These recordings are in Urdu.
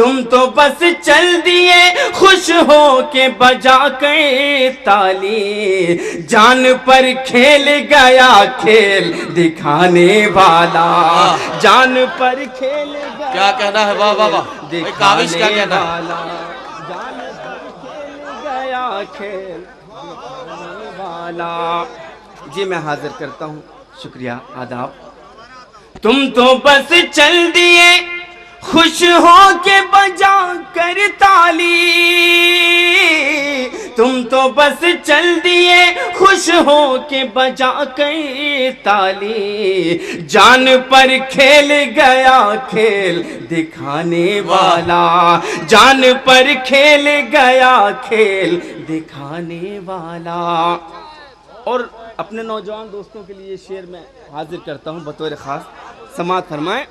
تم تو بس چل دیے خوش ہو کے بجا کے تالی، جان پر کھیل گیا کھیل دکھانے والا، جان پر کھیل گیا کیا کہنا ہے؟ واہ واہ واہ، بھائی کاوش کیا کہنا ہے؟ والا، جان پر کھیل گیا کھیل دکھانے والا۔ جی میں حاضر کرتا ہوں، شکریہ، آداب۔ تم تو بس چل دیے خوش ہو کے بجا کر تالی، تم تو بس چل دیے خوش ہو کے بجا کر تالی، جان پر کھیل گیا کھیل دکھانے والا، جان پر کھیل گیا کھیل دکھانے والا۔ اور اپنے نوجوان دوستوں کے لیے یہ شعر میں حاضر کرتا ہوں بطور خاص، سماعت فرمائیں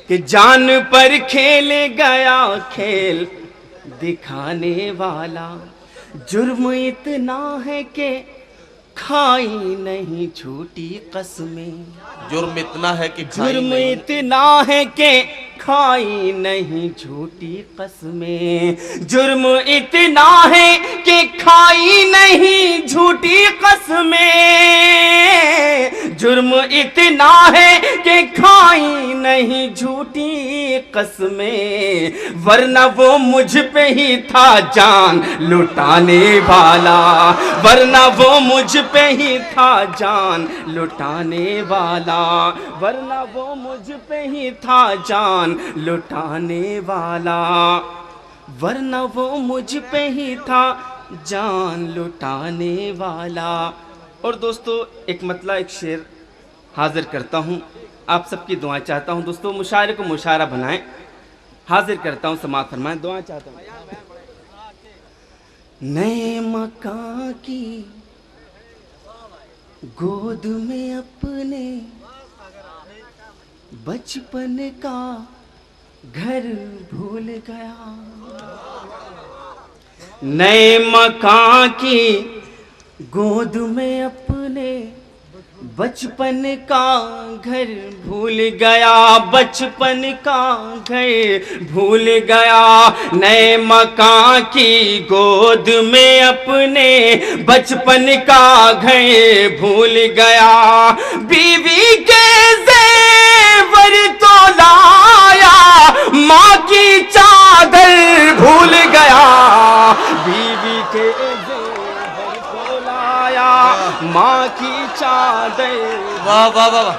کہ جان پر کھیل گیا کھیل دکھانے والا، جرم اتنا ہے کہ کھائی نہیں جھوٹی قسمیں، جرم اتنا ہے کہ کھائی جرم نہیں۔ اتنا ہے کہ کھائی نہیں جھوٹی قسمیں، جرم اتنا ہے کہ کھائی نہیں جھوٹی قسمیں، جرم اتنا ہے کہ کھائی نہیں جھوٹی قسمیں، ورنہ وہ مجھ پہ ہی تھا جان لٹانے والا، ورنہ وہ مجھ پہ ہی تھا جان لٹانے والا، ورنہ وہ مجھ پہ ہی تھا جان لٹانے والا، ورنہ وہ مجھ پہ ہی تھا جان لٹانے والا۔ اور دوستو ایک مطلع ایک شعر حاضر کرتا ہوں، آپ سب کی دعائیں چاہتا ہوں دوستو، مشاعرے کو مشاعرہ بنائیں، حاضر کرتا ہوں، سماعت فرمائیں، دعائیں چاہتا ہوں۔ نئے مکان کی گود میں اپنے بچپن کا گھر بھول گیا، نئے مکان کی گود میں اپنے بچپن کا گھر بھول گیا، بچپن کا گھر بھول گیا، نئے مکان کی گود میں اپنے بچپن کا گھر بھول گیا، بیوی کے زیور تو لایا ماں کی چادر بھول گیا، بیوی کے زیور تو لایا ماں کی چادر، واہ واہ واہ واہ،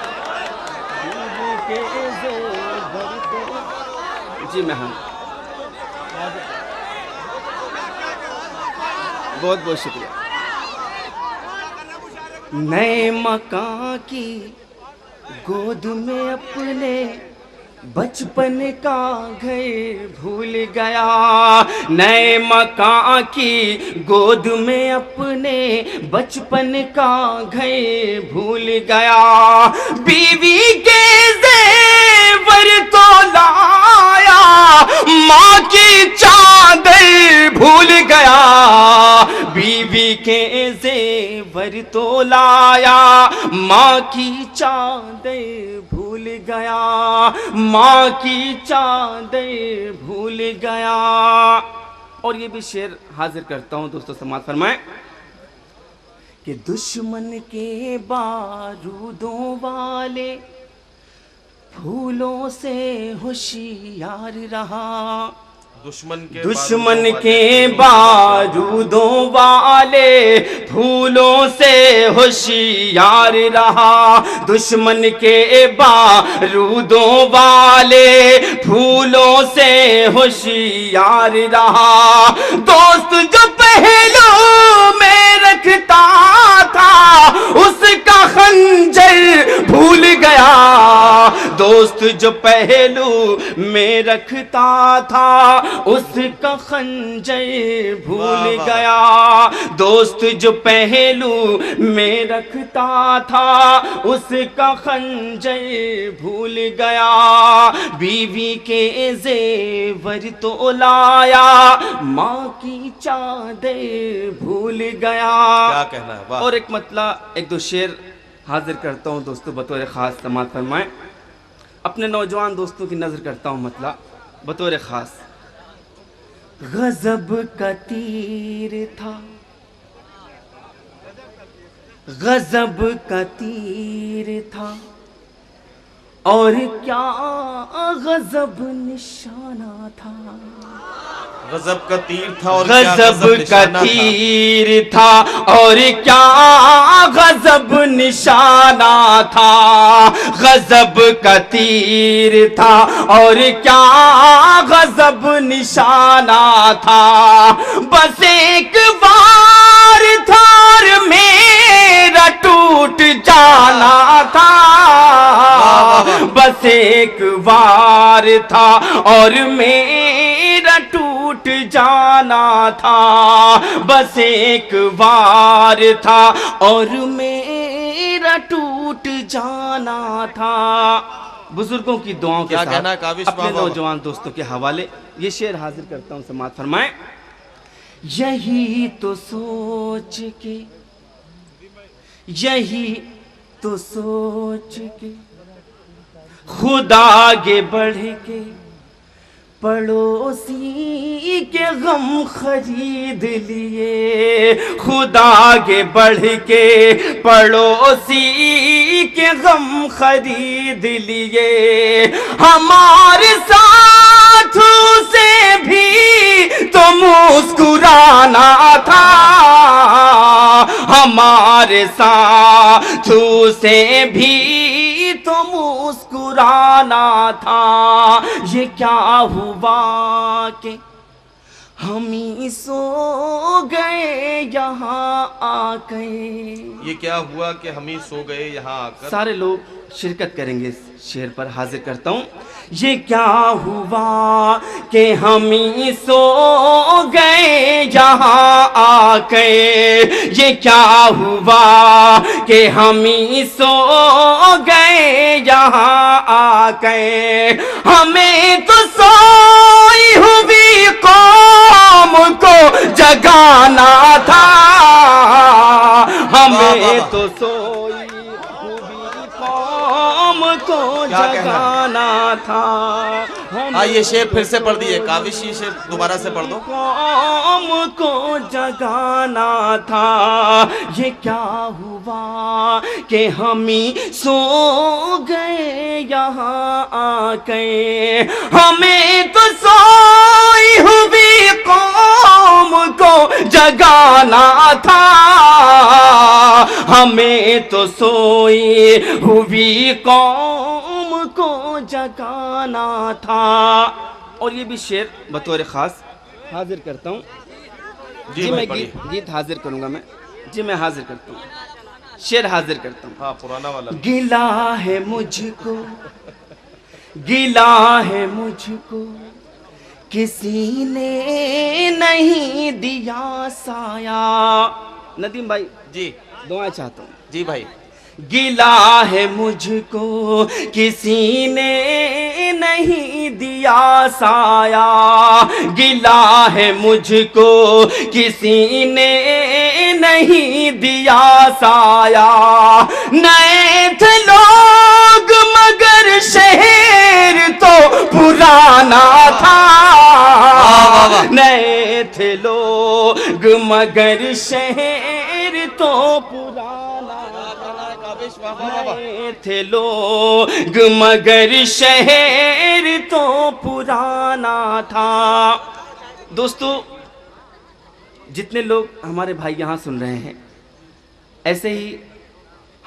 بیوی کے زیور تو، جی میں ہوں، بہت بہت شکریہ۔ نئے مکان کی گود میں اپنے بچپن کا گھر بھول گیا، نئے مکان کی گود میں اپنے بچپن کا گھر بھول گیا، بیوی کے زیور تو لایا ماں کی چادر بھول گیا، بیوی کے زیور تو لایا ماں کی چادر بھول گیا، ماں کی چادر بھول گیا۔ اور یہ بھی شعر حاضر کرتا ہوں دوستو، سماعت فرمائیں کہ دشمن کے بارودوں والے پھولوں سے ہوشیار رہا، دشمن کے بارودوں والے پھولوں سے ہوشیار رہا، دشمن کے بارودوں والے پھولوں سے ہوشیار رہا، دوست جو پہلو میں رکھتا تھا اس کا خنجر بھول گیا، دوست جو پہلو میں رکھتا تھا اس کا خنجر بھول گیا، دوست جو پہلو میں رکھتا تھا اس کا خنجر بھول گیا، بیوی کے زیور تو لایا ماں کی چادر بھول گیا۔ کیا کہنا ہے؟ واہ۔ اور ایک مطلع ایک دو شعر حاضر کرتا ہوں دوستو بطور خاص، سماعت فرمائیں، اپنے نوجوان دوستوں کی نظر کرتا ہوں مطلع، بطور خاص غضب کا تیر تھا، غضب کا تیر تھا، اور کیا غضب نشانہ تھا، غضب کا تیر تھا اور کیا غضب غضب کا نشانہ تھا، تیر تھا اور کیا غضب نشانہ تھا، غضب کا تیر تھا اور کیا غضب نشانہ تھا، بس ایک بار تھا اور میرا ٹوٹ جانا تھا، بس ایک بار تھا اور میرا ٹوٹ جانا تھا، بس ایک بار تھا اور میرا ٹوٹ جانا تھا۔ بزرگوں کی دعاؤں کے کیا کہنا ہے ساتھ کاوش اپنے بابا؟ نوجوان دوستوں کے حوالے یہ شعر حاضر کرتا ہوں، سماعت فرمائیں۔ یہی تو سوچ کے، یہی تو سوچ کے خدا آگے بڑھ کے پڑوسی کے غم خرید لیے، خدا آگے بڑھ کے پڑوسی کے غم خرید لیے، ہمارے ساتھ اسے بھی تو مسکرانا تھا، ہمارے ساتھ اسے بھی تو مسکرانا تھا، یہ کیا ہوا کہ ہم ہی سو گئے یہاں آ کے۔ یہ کیا ہوا کہ ہم ہی سو گئے یہاں آ کر؟ سارے لوگ شرکت کریں گے اس شعر پر، حاضر کرتا ہوں۔ یہ کیا ہوا کہ ہم ہی سو گئے یہاں آ کے، یہ کیا ہوا کہ ہم ہی سو گئے یہاں آ کے، ہمیں تو سوئی ہوئی قوم کو جگانا تھا، ہمیں تو سوئی ہوئی قوم کو جگانا تھا، ہاں یہ شعر پھر سے پڑھ دیئے، کاوش یہ شعر دوبارہ سے پڑھ دو۔ قوم کو جگانا تھا، یہ کیا ہوا کہ ہم ہی سو گئے یہاں آ کے، ہمیں تو سوئی ہوئی قوم کو جگانا تھا، ہمیں تو سوئی ہوئی قوم کو جگانا تھا۔ اور یہ بھی شعر بطور خاص حاضر کرتا ہوں۔ جی میں گیت حاضر کروں گا، میں حاضر کرتا ہوں، شعر حاضر کرتا ہوں۔ ہاں پرانا والا۔ گلا ہے مجھ کو، گلا ہے مجھ کو، کسی نے نہیں دیا سایہ۔ ندیم بھائی جی دعائیں چاہتا ہوں۔ جی بھائی۔ گلا ہے مجھ کو، کسی نے نہیں دیا سایہ، گلا ہے مجھ کو، کسی نے نہیں دیا سایہ، نئے تھے لوگ مگر شہر تو پرانا تھا، نئے تھے لوگ مگر شہر تو پرانا، نئے تھے لوگ مگر شہر تو پرانا تھا۔ دوستو جتنے لوگ ہمارے بھائی یہاں سن رہے ہیں، ایسے ہی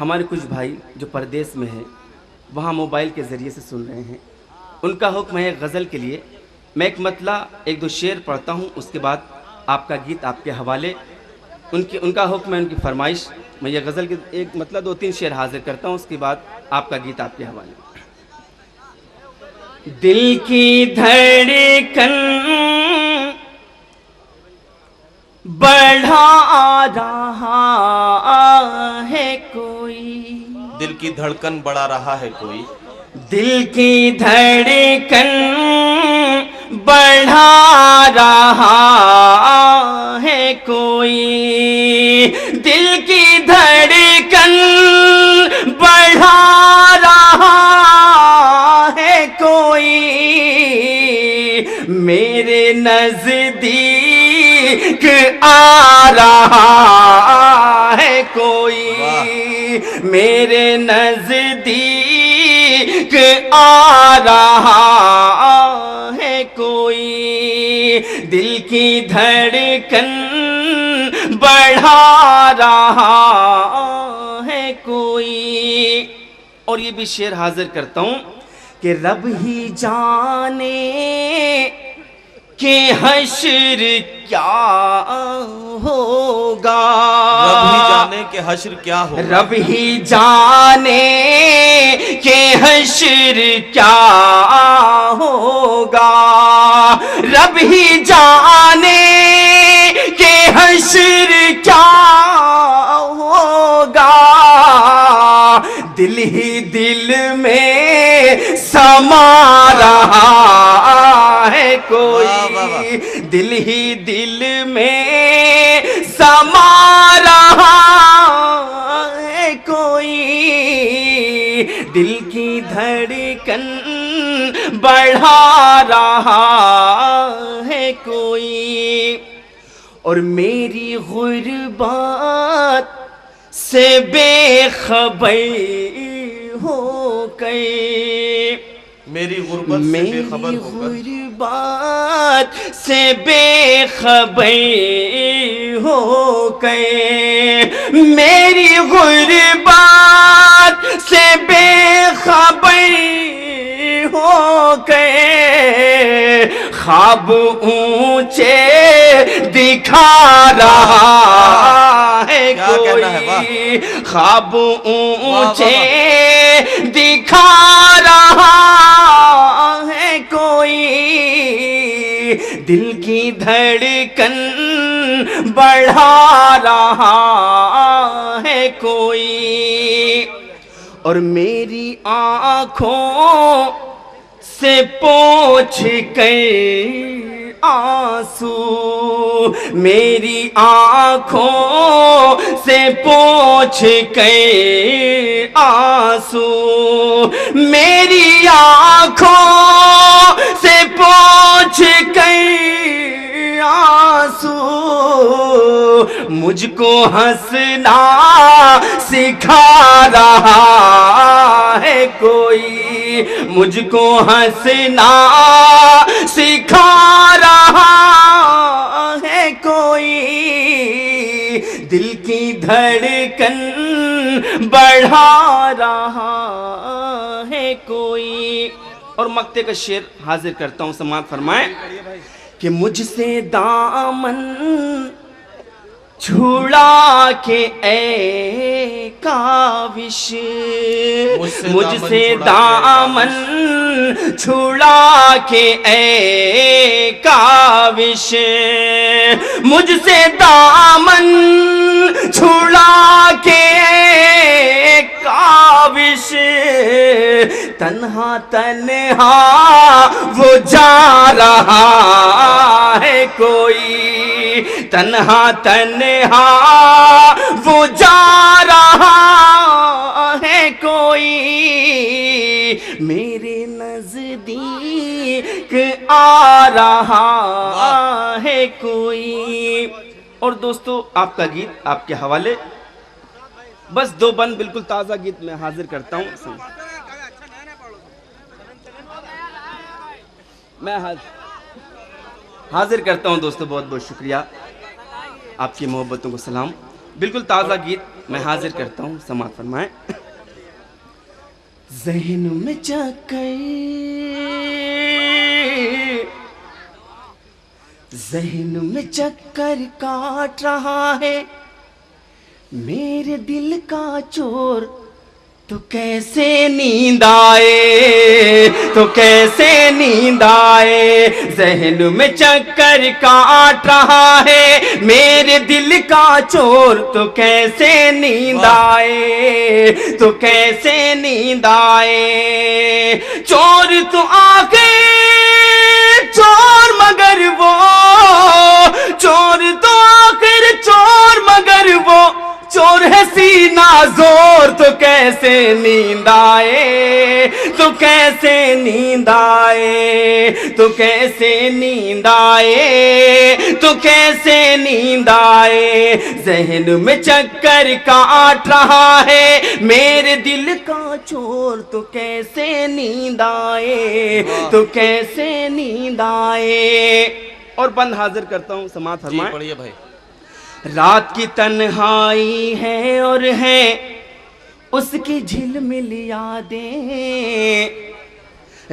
ہمارے کچھ بھائی جو پردیس میں ہیں وہاں موبائل کے ذریعے سے سن رہے ہیں، ان کا حکم ہے غزل کے لیے میں ایک مطلع ایک دو شعر پڑھتا ہوں، اس کے بعد آپ کا گیت آپ کے حوالے، ان کا حکم ہے، ان کی فرمائش، میں یہ غزل کے ایک مطلع دو تین شعر حاضر کرتا ہوں، اس کے بعد آپ کا گیت آپ کے حوالے۔ دل کی دھڑکن بڑھا رہا ہے کوئی، دل کی دھڑکن بڑھا رہا ہے کوئی، دل کی دھڑکن بڑھا رہا ہے کوئی، دل کی دھڑکن بڑھا رہا ہے کوئی، میرے نزدیک آ رہا ہے کوئی، میرے نزدیک آ رہا ہے کوئی، دل کی دھڑکن بڑھا رہا ہے کوئی۔ اور یہ بھی شعر حاضر کرتا ہوں کہ رب ہی جانے کہ حشر کیا ہوگا، رب ہی جانے کہ حشر کیا ہوگا، رب ہی جانے کہ حشر کیا ہوگا، رب ہی جانے کہ حشر کیا ہوگا، دل ہی دل میں سما رہا ہے کوئی، دل ہی دل میں سما رہا ہے کوئی، دل کی دھڑکن بڑھا رہا ہے کوئی۔ اور میری غربت سے بے خبر ہو گئے، میری غربت سے بے خبر ہو کر، غربت سے بے خبر ہو گئے، میری غربت سے بے خبر ہو گئے، خواب اونچے دکھا رہا ہے کوئی، خواب اونچے دکھا رہا ہے کوئی، دل کی دھڑکن بڑھا رہا ہے کوئی۔ اور میری آنکھوں سے پوچھ کر آنسو، میری آنکھوں سے پوچھ کر آنسو، میری آنکھوں سے پوچھ کر آنسو، مجھ کو ہنسنا سکھا رہا ہے کوئی، مجھ کو ہنسنا سکھا رہا ہے کوئی، دل کی دھڑکن بڑھا رہا ہے کوئی۔ اور مقطع کا شعر حاضر کرتا ہوں، سماعت فرمائیں کہ مجھ سے دامن چھڑا کے اے کاوش، مجھ سے دامن چھڑا کے اے کاوش، مجھ سے دامن چھڑا کے کاوش، تنہا تنہا وہ جا رہا ہے کوئی، تنہا تنہا وہ جا رہا ہے کوئی، میرے نزدیک آ رہا ہے کوئی۔ اور دوستو آپ کا گیت آپ کے حوالے، بس دو بند بالکل تازہ گیت میں حاضر کرتا ہوں، میں حاضر کرتا ہوں دوستو، بہت بہت شکریہ، آپ کی محبتوں کو سلام۔ بالکل تازہ گیت میں حاضر کرتا ہوں، سماعت فرمائیں۔ ذہن میں چکر، ذہن میں چکر کاٹ رہا ہے میرے دل کا چور، تو کیسے نیند آئے، تو کیسے نیند آئے، ذہن میں چکر کاٹ رہا ہے میرے دل کا چور، تو کیسے نیند آئے، تو کیسے نیند آئے، چور تو آخر چور مگر وہ، چور تو آخر چور مگر وہ، چور ہے سینہ زور تو کیسے نیند آئے، تو کیسے نیند آئے، تو کیسے نیند آئے، تو کیسے نیند آئے، ذہن میں چکر کاٹ رہا ہے میرے دل کا چور، تو کیسے نیند آئے، تو کیسے نیند آئے۔ اور بند حاضر کرتا ہوں، سماعت جی فرمائیں۔ پڑھیے بھائی۔ رات کی تنہائی ہے اور ہے اس کی جھلمل یادیں،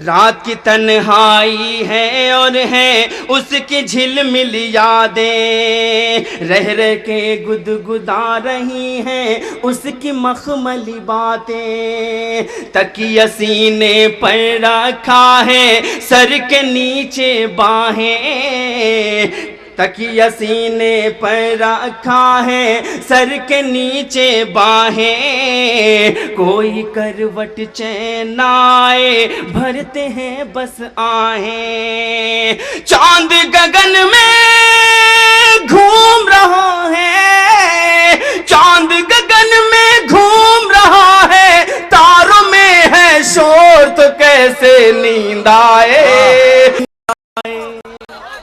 رات کی تنہائی ہے اور ہے اس کی جھلمل یادیں، رہ رہ کے گدگدا رہی ہیں اس کی مخملی باتیں، تکیہ سینے پر رکھا ہے سر کے نیچے باہیں، تکیہ سینے پر رکھا ہے سر کے نیچے باہیں، کوئی کروٹ چین آئے بھرتے ہیں بس آہیں، چاند گگن میں گھوم رہا ہے، چاند گگن میں گھوم رہا ہے، تاروں میں ہے شور تو کیسے نیند آئے،